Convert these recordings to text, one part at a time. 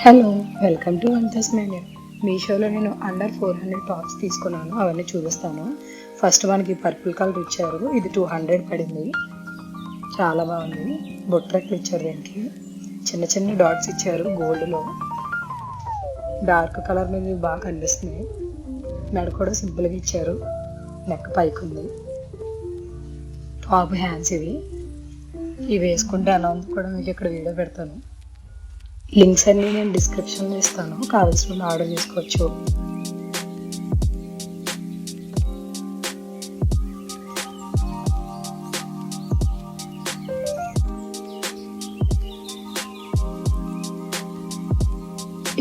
Hello, welcome to వంతస్ menu. మీషోలో నేను అండర్ 400 టాప్స్ తీసుకున్నాను, అవన్నీ చూపిస్తాను. ఫస్ట్ మనకి పర్పుల్ కలర్ ఇచ్చారు, ఇది 200 పడింది. చాలా బాగుంది. బొట్రెక్లు ఇచ్చారు, దీనికి చిన్న చిన్న డాట్స్ ఇచ్చారు గోల్డ్లో. డార్క్ కలర్ మీద ఇవి బాగా కనిపిస్తున్నాయి. మెడ కూడా సింపుల్గా ఇచ్చారు, నెక్ పైకి ఉంది. టాప్ హ్యాండ్స్ ఇవి వేసుకుంటే ఎలా ఉంది కూడా మీకు ఇక్కడ వీడియో పెడతాను. లింక్స్ అన్ని నేను డిస్క్రిప్షన్లో ఇస్తాను, కావాల్సిన ఆర్డర్ చేసుకోవచ్చు.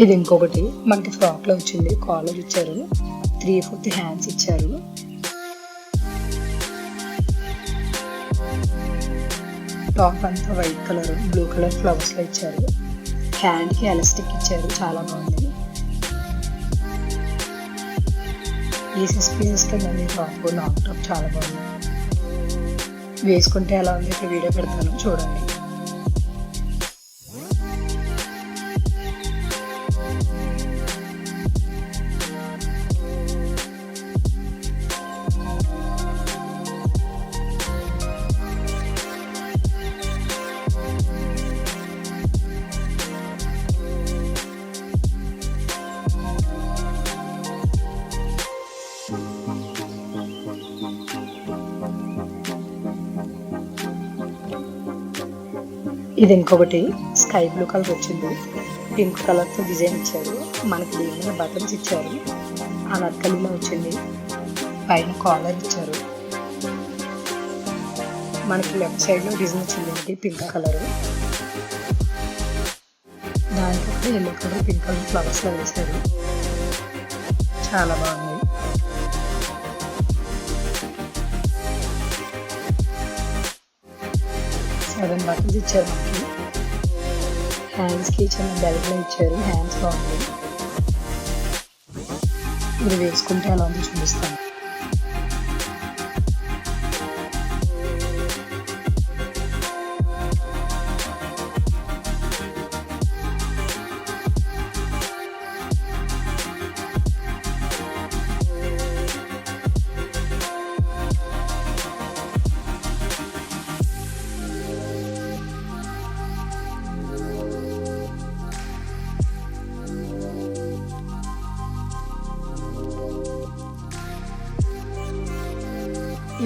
ఇది ఇంకొకటి మనకి ఫ్రాక్లో వచ్చింది. కాలర్ ఇచ్చారు, 3/4 హ్యాండ్స్ ఇచ్చారు. టాప్ అంతా వైట్ కలర్, బ్లూ కలర్ ఫ్లవర్స్లో ఇచ్చారు. హ్యాండ్కి ఎలాస్టిక్ ఇచ్చారు, చాలా బాగుంది. పీసెస్ కింద టాప్, లాంగ్ టాప్ చాలా బాగుంది. వేసుకుంటే ఎలా ఉంది ఇక్కడ వీడియో పెడతాను, చూడండి. ఇది ఇంకొకటి స్కై బ్లూ కలర్ వచ్చింది, పింక్ కలర్తో డిజైన్ ఇచ్చారు. మనకి దీని మీద బటన్స్ ఇచ్చారు, అనర్కలిలో వచ్చింది. పైన కాలర్ ఇచ్చారు. మనకి లెఫ్ట్ సైడ్లో డిజైన్ వచ్చింది, పింక్ కలర్. దానికి ఎల్లో కలర్, పింక్ కలర్ ఫ్లవర్స్లో వేశారు. చాలా బాగుంది. సెవెన్ బటన్స్ ఇచ్చారు. మనకి హ్యాండ్స్కి చిన్న బెల్ట్లో ఇచ్చారు, హ్యాండ్స్ బాగుంది. ఇది వేసుకుంటే అలా ఉంది చూపిస్తాను.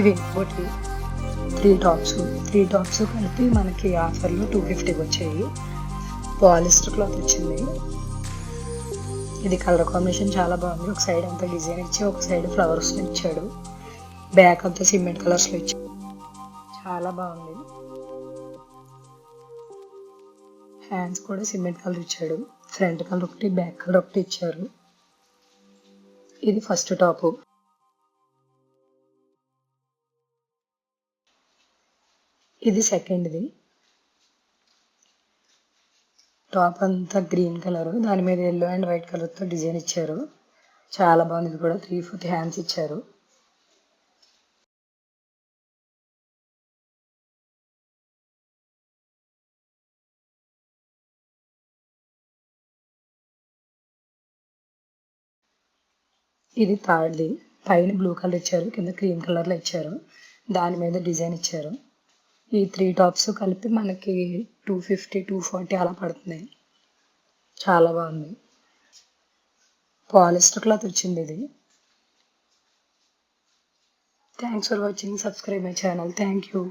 ఇవి ఇంకోటి 3 టాప్స్ కలిపి మనకి ఆఫర్లో 250 వచ్చాయి. పాలిస్టర్ క్లాత్ వచ్చింది. ఇది కలర్ కాంబినేషన్ చాలా బాగుంది. ఒక సైడ్ అంతా డిజైన్ ఇచ్చి, ఒక సైడ్ ఫ్లవర్స్ ఇచ్చాడు. బ్యాక్ అంతా సిమెంట్ కలర్స్లో ఇచ్చాడు, చాలా బాగుంది. హ్యాండ్స్ కూడా సిమెంట్ కలర్ ఇచ్చాడు. ఫ్రంట్ కలర్ ఒకటి, బ్యాక్ కలర్ ఒకటి ఇచ్చారు. ఇది ఫస్ట్ టాపు. ఇది సెకండ్ది. టాప్ అంతా గ్రీన్ కలర్, దాని మీద ఎల్లో అండ్ వైట్ కలర్తో డిజైన్ ఇచ్చారు. చాలా బాగుంది. ఇది కూడా 3/4 హ్యాండ్స్ ఇచ్చారు. ఇది థర్డ్ది. పైన బ్లూ కలర్ ఇచ్చారు, కింద క్రీమ్ కలర్లో ఇచ్చారు. దాని మీద డిజైన్ ఇచ్చారు. ఈ 3 టాప్స్ కలిపి మనకి 250, 240 అలా పడుతున్నాయి. చాలా బాగుంది. పాలిస్టర్ క్లాత్ వచ్చింది ఇది. Thanks for watching. Subscribe my channel. Thank you.